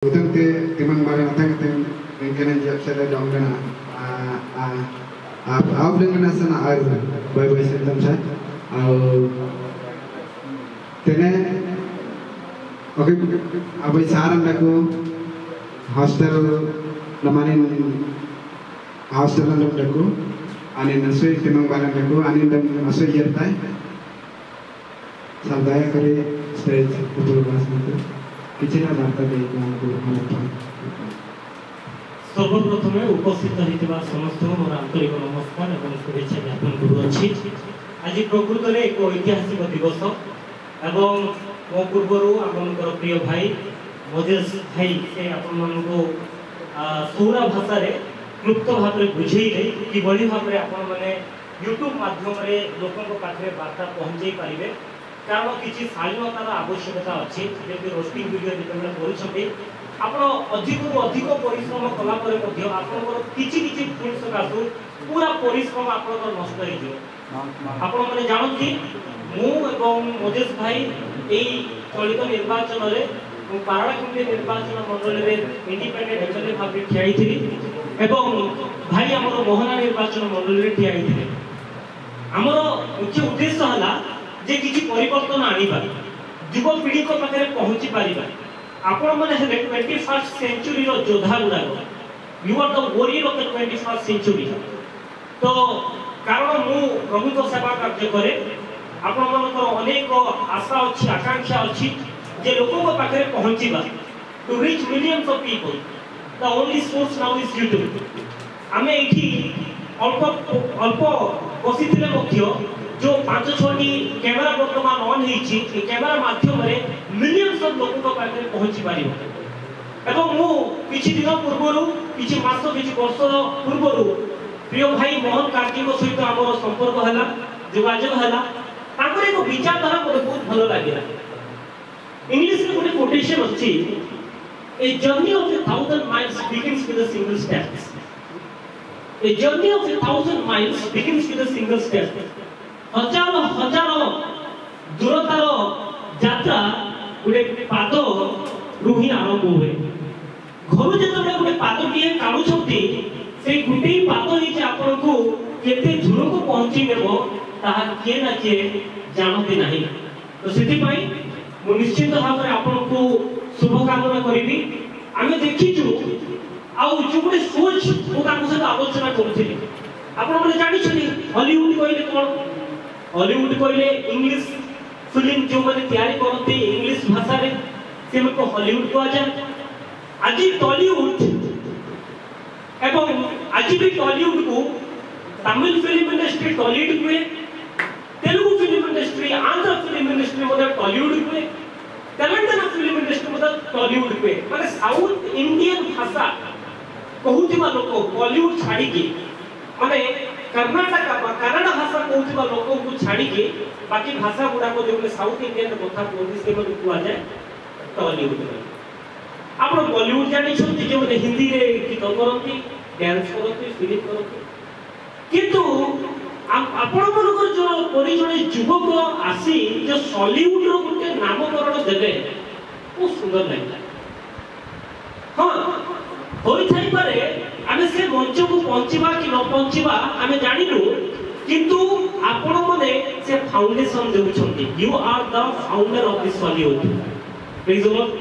Utamte timang mari natang tim kenen jab sala dongana आप लेना सना आज बाय बाय सिस्टम से तेने ओके अब सारन लगो हॉस्टल नमाने हॉस्टल लगो आणि नसोई timang balan लगो आणि नसोई येता है सदाय करे स्टेज ऊपर बस में किसी ना जाता है सर्वप्रथमे उपस्थित होता समस्त मोर आंतरिक नमस्कार और शुभेच्छा ज्ञापन करुच्छी। आज प्रकृत में एक ऐतिहासिक दिवस एवं मो पूर्वर आमर प्रिय भाई मजेश भाई से आपण सौरा भाषा क्लुप्त भाव में बुझेले कि भाव में आपण मैंने यूट्यूब माध्यम लोकों पाखे वार्ता पहुँचे पारे कारण किसी शालीनतार आवश्यकता अच्छी जब रोस्टिंग वीडियो जिते कर अधिक अधिक परिश्रम कलापर किसी भूल सकाशु पूरा परिश्रम आप नष्ट हो जानती मुझे मजेश भाई यही चलित निर्वाचन में पारड़ाखंडी निर्वाचन मंडल में इंडिपेंडेंट एमएलए भाव में ठिया भाई आम मोहना निर्वाचन मंडल में ठिया आमर मुख्य उद्देश्य है जे किसी परिवर्तन आनिबा युवपीढ़ी पाखे पहुँची पारिबा आपण माने 21st सेंचुरी रो योद्धा गुड़ाक you are the warrior of the 21st century. तो कारण मु प्रभु को सेवा कार्य करे आपण मानकर अनेक आशा अच्छी आकांक्षा अच्छी जे लोगों को पाखे पहुँचीबा to reach millions of people the only source now is YouTube. आमे एठी अल्प अल्प बसिथिले मध्य जो 5-6 कैमेरा वर्तमान ऑन होईची ए कैमेरा माध्यम रे मिलियंस ऑफ लोगों पाखे पहुँची पारिबो एवं मु किछि दिन पूर्वरु किछि मास किछि वर्ष पूर्वरु प्रिय भाई मोहन कार्की को सहित हमर संपर्क हला जोगाजोग हला ताकर एक विचारधारा मते बहुत भलो लागिला। इंग्लिश में गोटे कोटेशन अछि a journey of 1000 miles begins with a single step. A journey of 1000 miles begins with a single step. हजार हजार दूरतार यात्रा गोटे पाद रु ही आरंभ हुए। घर जो गोटे पादटे काढ़ुं से गोटे पाद ही आपन को केते दूर को पहुंची देबो ताहा किए ना किए जानते नहीं। तो सेति पई मु निश्चित भाव में आपन को शुभकामना करिबी। आमे देखिछु आउ जो गोटे सोच मु ताको सहित आलोचना करूथिली आपन माने जानि छथि हॉलीवुड कहले कोन हॉलीवुड कहले इंग्लिश फिल्म जो माने तैयारी करते इंग्लिश भाषा रे से को हॉलीवुड कहा जाए। आज टॉलीवुड एवं आज भी टॉलीवुड को तमिल फिल्म इंडस्ट्री टॉलीवुड हुए Telugu film industry Andhra film industry मतलब टॉलीवुड हुए तेलंगाना फिल्म इंडस्ट्री मतलब टॉलीवुड हुए माने साउथ इंडियन भाषा कहूथिबा लोक बॉलीवुड छाड़ी के माने कर्नाटक कन्नड़ भाषा कहूथिबा लोक को छाड़ी के बाकी भाषा गुडा को जो साउथ इंडियन कथा कहूथि से मन कुआ जाए टॉलीवुड। आपण बॉलीवुड जानि छथि जे माने हिंदी रे गीत करंती डांस करंती फिल्म करंती किंतु आपण मनकर जो परिजन युवक आसी जो सॉलीवुड रो गुटे नामकरण देले ओ सुंदर लागला। हां होई थाई पारे आमे से मंच को पहुंचीबा कि न पहुंचीबा आमे जानिलु किंतु आपण मने से फाउंडेशन देउ छथि you are the founder of this Sollywood please the Lord.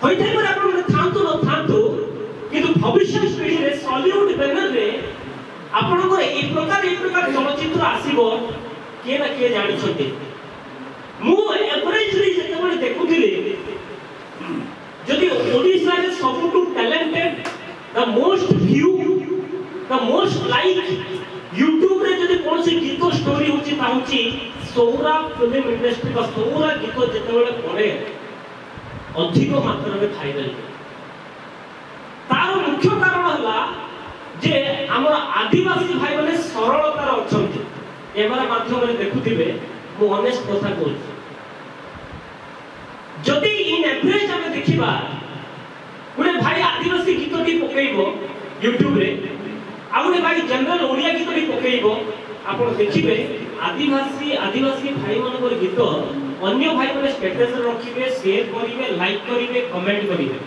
होई थाई पारे आपण थांतु न थांतु किंतु भविष्य पीढ़ी रे सॉलीवुड बैनर रे आपण को एक प्रकार चलचित्र आसीबो के ना के जानि छथि। मु एवरेजली जते बळे देखुथिले जदि ओडिसा रे सबटू talented the most view the most like YouTube रे जदि कोन से गीत स्टोरी होची ताउची सौरा फिल्म इंडस्ट्री का सौरा गीत जते बळे पड़े अधिक मात्रा में फाइनल तार मुख्य कारण हला जे हमर आदिवासी भाई माने सरलतार अछंती कैमरा माध्यम रे देखुथिबे मु ऑनेस्ट कथा कहू जदि इन एवरेज हमें देखिबा गोटे भाई आदिवासी गीत टी पकेइबो यूट्यूब रे आ गोटे भाई जनरल ओडिया गीत टी पकेइबो आपण देखिबे आदिवासी भाई मानकर गीत अन्य भाई मैंने स्टेटस रखिबे शेयर करिवे लाइक करिवे कमेंट करिवे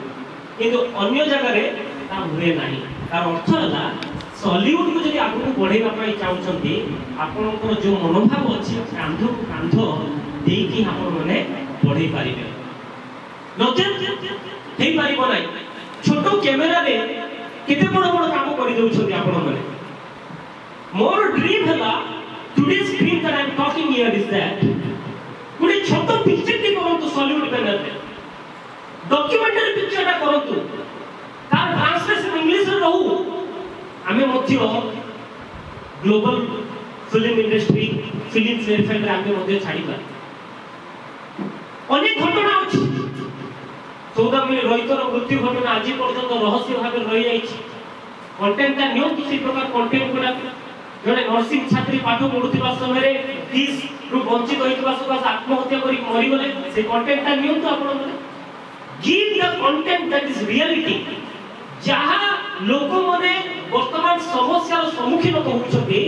किंतु अन्य जगह रे ता हुए नाही तार अर्थ हला सॉलिवुड को जदि आपको बढ़ेबा पई चाहउछंती आपनकर जो मनोभाव अछि कांध को कांध देकी आपण माने बढ़े पारिबे नचेत हेई पारिबो नाही छोटो कैमरा रे केते बड़ बड़ काम करि दउछंती आपण माने मोर ड्रीम हला today's dream that I am talking here is that गुडे छोटो पिक्चर के करंतु सॉलिवुड बैनर रे डॉक्यूमेंटरी पिक्चर ता करंतु तार ट्रांसलेशन इंग्लिश रे रहू आमे मध्य global film industry film fair fair आमे मध्य छाड़ी पा अनेक घटना अछि सौदामिनी रोहितर मृत्यु घटना आज पर्यंत रहस्य भाव रही जाई कंटेंट ता न्यू किसी प्रकार कंटेंट गुडा जने नर्सिंग छात्री पाठ पढुथिबा समय रे फीस रु वंचित होइतबा सकास आत्महत्या करी मरि गले से कंटेंट ता न्यू तो आपण माने give the content that is reality जहां लोक माने वर्तमान समस्या सम्मुखीन होउछथि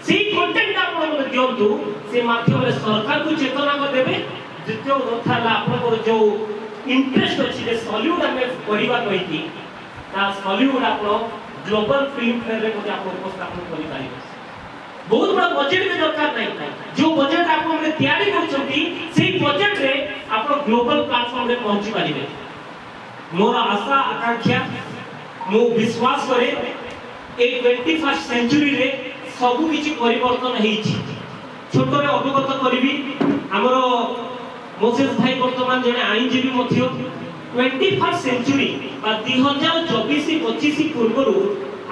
सेही कंटेंट आपण माने दियंतु से माध्यम रे सरकार को चेतना कर देबे द्वितीय कथा ला आपण जो इंटरेस्ट अछि जे सॉलिवुड हमें करिबा कहिति ता सॉलिवुड आपण ग्लोबल फिल्म फेयर रे को आपण उपस्थापन करि पारिबे बहुत बड़ा बजट में दरकार नहीं जो बजट आप हमने तैयारी करछंती सेही बजट रे आपण ग्लोबल प्लेटफॉर्म रे पहुंची पारिबे मोर आशा आकांक्षा मो विश्वास करे ए 21st सेंचुरी रे सब किछि परिवर्तन हेछि छोटो रे अवगत करबी हमरो मोसेस भाई वर्तमान जने आईनजीबी मध्य 21st सेंचुरी बा 2024-25 पूर्वरु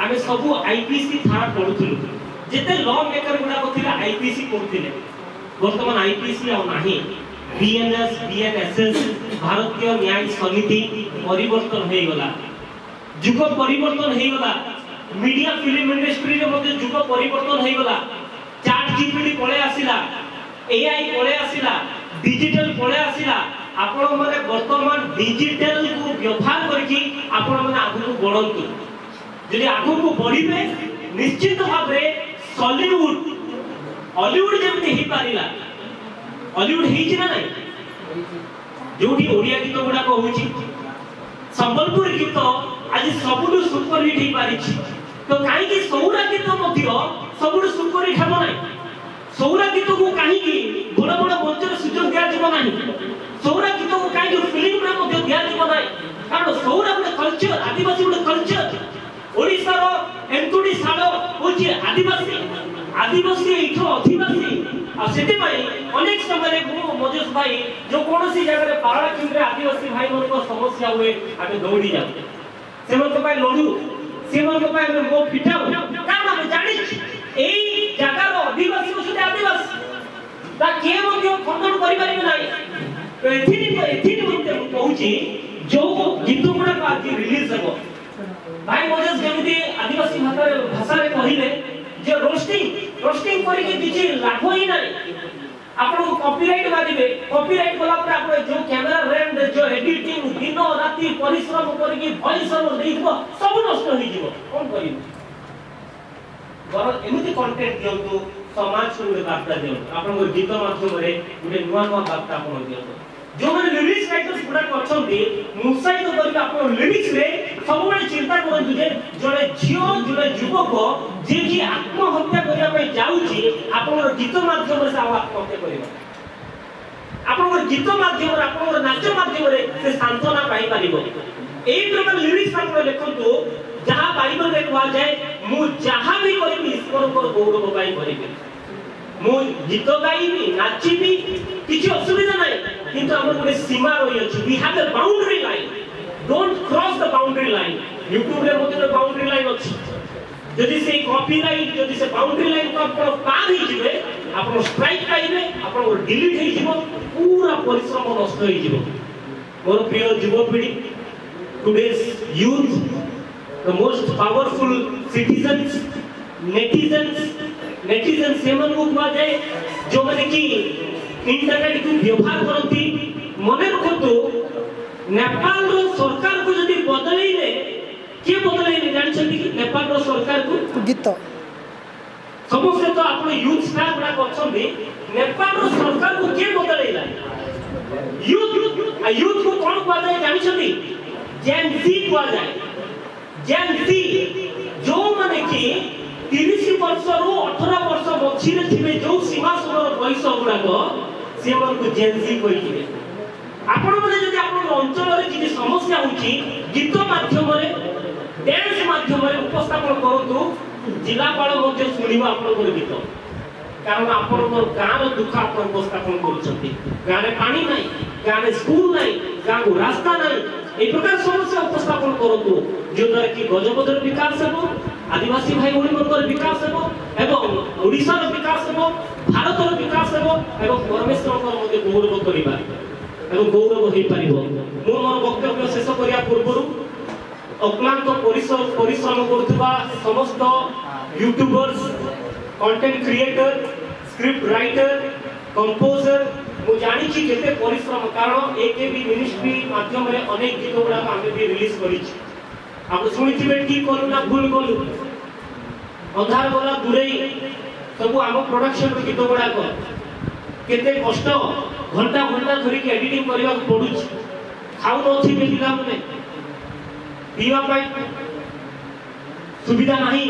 आमे सब आईपीसी थाना पढुथुलु जेते लॉ मेकर गुडा कोथिला आईपीसी पढुथिले वर्तमान आईपीसी आ नाही बीएनएस बीएनएसएस भारतीय न्याय समिति परिवर्तन हे गला जुग परिवर्तन हे गला मीडिया फिल्म इंडस्ट्री रे मध्ये जुग परिवर्तन हे गला चैट जीपीटी पळे आसिला एआई पळे आसिला डिजिटल पळे आसिला आपण माने वर्तमान डिजिटल को व्यवहार करके आपण माने आगु बढ़ंतु जदि आगु को बढ़िबे निश्चित भाव रे सॉलिवुड हॉलीवुड जेमति ही पारिला हॉलीवुड हेछि ना नाही जोठी ओडिया गीत गुडा को होछि संबलपुर गीत आज सबुडु सुपर हिट ही पारिछि तो काहे कि सौरा गीत मध्य सबुडु सुपर हिट हबो नाही सौरा गीत को काहे कि बड़ बड़ मंच रे सुযোଗ दिया जब नाही सौरा गीत को काहे कि फिल्म रे मध्य दिया जब नाही कारण सौरा गुडे कल्चर आदिवासी गुडे कल्चर ओडिसा रो एंतुडी साडो होछि आदिवासी आदिवासी इठो अधिवासी आ सेते पई अनेक समय रे को मजेश भाई जो कोनोसी जगह रे पारा किंद्रे आदिवासी भाई मन को समस्या हुए आमे दौड़ी जाऊ सेमन को पई लडू सेमन को पई मो पिटाऊ कारण हम जानि एई जगह रो अधिवासी होछि आदिवासी ता के मध्य खंडन करि पारिबे नाही तो एथिनि मते कहूची जो गीत गुडा का आज रिलीज हबो भाई मजेश जेमिति आदिवासी भाषा रे कहिले जे रोस्टिंग करी के किछि लाभ ही नाही आपण कॉपीराइट मारिबे कॉपीराइट बोला पर आपण जो कैमरा रेंड जो एडिटिंग दिन राति परिश्रम करी के वॉइस ओवर देइबो सब नष्ट होई जिवो कोन करिबो गर एमिति कंटेंट दियंतु समाज को वार्ता दियंतु आपण गीत माध्यम रे गुटे नुवा वार्ता आपण दियंतु जो माने लिरिक्स राइटर्स गुडा करछन्ती मुसाइद करी आपण लिरिक्स रे सब बळे चिंता करंतु जे जणे झियो जणे युवक जे कि आत्महत्या करिया पय जाउची आपण गीत माध्यम रे आत्महत्या करिबो आपण गीत माध्यम रे आपण नाच माध्यम रे से सांत्वना पाई परिबो एई प्रकार लिरिक्स आपण लेखंतु जहां बाइबल रे कहवा जाय मु जहां भी करिबी ईश्वर को गौरव पाई करिबी मु गीत गाइबी नाचिबी किछि असुविधा नै किंतु हमर गोटे सीमा रही अछि we have a boundary line don't cross the boundary line YouTube रे मते बाउंड्री लाइन अछि जदि से कॉपीराइट जदि से बाउंड्री लाइन को आपण पार ही जिवे आपण स्ट्राइक पाइबे आपण डिलीट ही जिवो पूरा परिश्रम नष्ट ही जिवो मोर प्रिय युवपीढ़ी today's youth the most powerful citizens netizens सेमन को कहा जाए जो माने कि इंटरनेट को व्यवहार करती मने रखतो नेपाल रो सरकार को जदि बदलैले के बदलैले जानछथि कि नेपाल रो सरकार को गीत समस्त तो आपण यूथ स्टार गुडा करछन्ती नेपाल सरकार को के बदलैला यूथ को कोन को जाय जानि छथि जेन सी को जाय जेन सी जो माने कि 30 वर्ष रो 18 वर्ष मछिरे थिबे जो सीमा सुर बयस गुडा को से मन को जेन सी कहिबे आपण माने जदि आपण अंचल रे कि समस्या होची गीत माध्यम रे डांस माध्यम रे उपस्थापन करतु जिलापाल मध्य सुनिबा आपण गीत कारण आपण गाँव दुख आप उपस्थापन कर गाँव में पानी ना गाँव में स्कूल ना गाँव को रास्ता ना एक प्रकार समस्या उपस्थापन करूँ जो द्वारा कि गजपतिर विकास हो आदिवासी भाई भौणी मन विकास हो ओडिशार विकास हो भारतर विकास हो परमेश्वर गौरव करवा गौरव हो पार मोर वक्तव्य शेष करने पूर्व अक्लांत परिश्रम करुवा समस्त YouTubers content creator script writer composer मु जानी छी केते परिश्रम कारण एकेबी मिनिस्ट्री माध्यम रे अनेक गीत गुडा आमे भी रिलीज करी छी आप सुनिथिबे ठीक करू ना भूल करू अंधार गला दूरेई सब आम प्रोडक्शन रो गीत गुडा को केते कष्ट घंटा घंटा धरि के एडिटिंग करबा पडु छी खाउ नथि पिला मने पीवा पाई सुविधा नहीं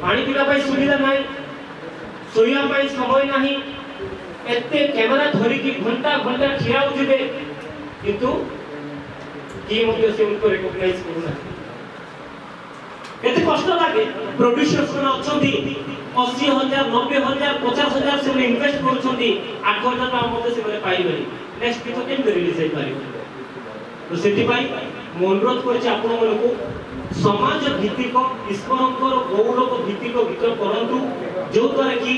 पानी पीवा पाई सुविधा नहीं सोया पाई समय नहीं एते कैमरा धरि की घंटा घंटा ठिया उठबे किंतु की मते से उनको रिकॉग्नाइज करूना एते कष्ट लागे प्रोड्यूसर्स मन अछंती 80,000 90,000 50,000 से इन्वेस्ट करछंती 8,000 टका मते से पाइबे नेक्स्ट गीत केम रिलीज हे पारि तो सेति पाई मो अनुरोध करछि आपण मन को समाज भित्तिक ईश्वरंकर गौरव भित्तिक गीत करंतु जो द्वारा कि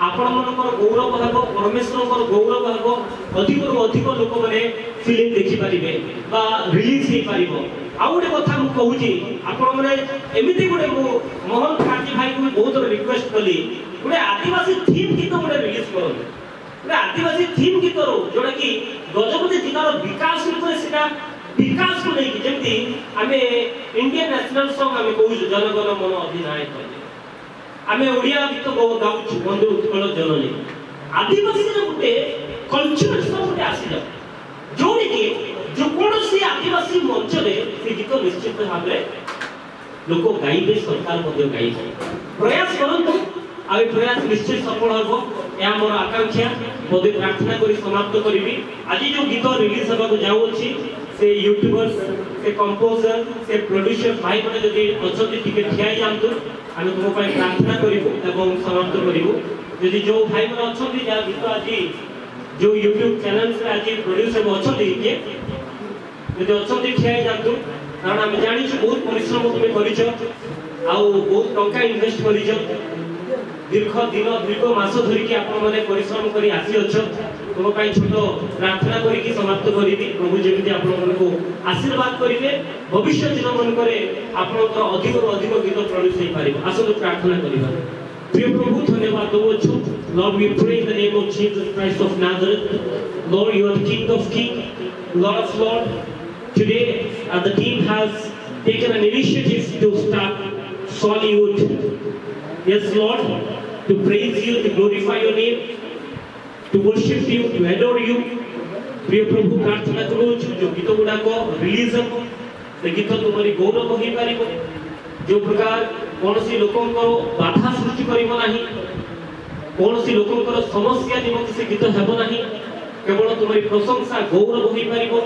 आपण मनकर गौरव हेबो परमेश्वरकर गौरव हेबो अधिक अधिक लोक माने फिल्म देखि परिबे बा रिलीज हे परिबो आ गोटे कथा मु कहूची आपण माने एमिति गोटे मु मोहन काजी भाई को बहुत रिक्वेस्ट कली गोटे आदिवासी थीम गीत गोटे रिलीज करो गोटे आदिवासी थीम गीत रो जोटा कि गजपति जिल्लार विकास रूप सेटा विकास को लेकिन जमती आमे इंडियन नेशनल सॉन्ग आमे कहू जनगण मन अधिनायक आमे ओडिया गीत गाउछु बंधु उत्कल जननी आदिवासी रे गुटे कल्चरल सॉन्ग गुटे आसी जा जोनी कि जो कोनोसी आदिवासी मंच रे से गीत निश्चित भाव रे लोक गाइबे सरकार मध्ये गाइबे प्रयास करंतु आइ प्रयास निश्चित सफल होबो या मोर आकांक्षा बदे प्रार्थना करी समाप्त करिवि आज जो गीत रिलीज होबा जाउ अछि से यूट्यूबर्स से कंपोजर से प्रोड्यूसर भाई माने जदि अछति टिके ठियाई जानतु आमे तुम पय प्रार्थना करिवो एवं समाप्त करिवो जदि जो भाई माने अछति जा गीत आज जो यूट्यूब चैनल से आज प्रोड्यूसर अछति के जदि अछति ठियाई जानतु कारण आमे जानि छु बहुत परिश्रम तुमे करिछ आ बहुत टंका इन्वेस्ट करिछ दीर्घ दिन दीर्घ मास धरि के आपण माने परिश्रम करी आसी अछ तुम पय छोट प्रार्थना करी की समाप्त करिवि प्रभु जेमिति आपण मन को आशीर्वाद करिवे भविष्य दिन मन करे आपनकर अधिक अधिक गीत प्रोड्यूस हे पारिबो आसो प्रार्थना करिबा प्रिय प्रभु धन्यवाद दो छु Lord we pray in the name of Jesus Christ of Nazareth Lord you are the king of king Lord of Lord today the team has taken an initiative to start Sollywood yes Lord to praise you to glorify your name to worship you to adore you प्रिय प्रभु प्रार्थना करू जो गीत गुडा को release हो से गीत तुम्हारी गौरव हो पारिबो जो प्रकार कोनसी लोकंकर बाधा सृष्टि करिवो नाही कोनसी लोकंकर समस्या निमंते से गीत हेबो नाही केवल तुम्हारी प्रशंसा गौरव हो पारिबो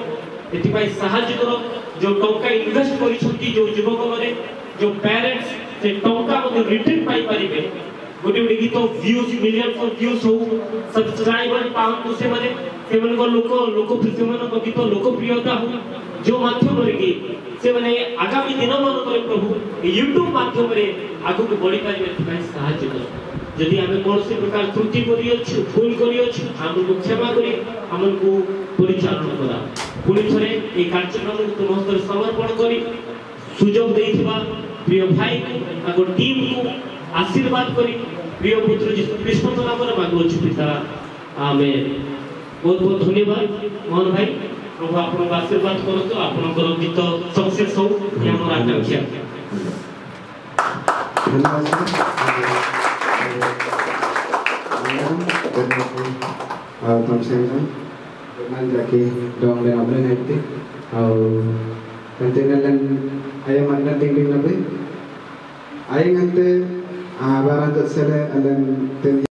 एति पई सहायता करो जो टंका इन्वेस्ट करिसथि जो युवक माने जो पेरेंट्स से टंका मध्ये रिटर्न पाई पारिबे गोटे गोटे गीत व्यूज मिलियंस ऑफ व्यूज हो सब्सक्राइबर पाउंड से माने सेवन को लोक सेवन को गीत लोकप्रियता हो जो माध्यम रे कि से माने आगामी दिन मन करे प्रभु YouTube माध्यम रे आगु को बढ़ी पारिबे एति सहायता करो यदि हमें कौन से प्रकार त्रुटि करी अछि भूल करी अछि हम को क्षमा करी हमन को परिचालन करा पुनि थरे ए कार्यक्रम को तुम हस्ते समर्पण करी सुजोग देथिबा प्रिय भाई को टीम को आशीर्वाद करी प्रिय पुत्र यीशु ख्रीष्ट नाम रे मांगो छु पिता आमेन बहुत बहुत धन्यवाद मोहन भाई प्रभु आपन आशीर्वाद करतो आपन गीत सक्सेस हो या मोर आकांक्षा धन्यवाद और तुम से man जाके dong ले अपने नेटे और कंटेनर लन आये मन tinggi nabe आये ngante barang tersele alam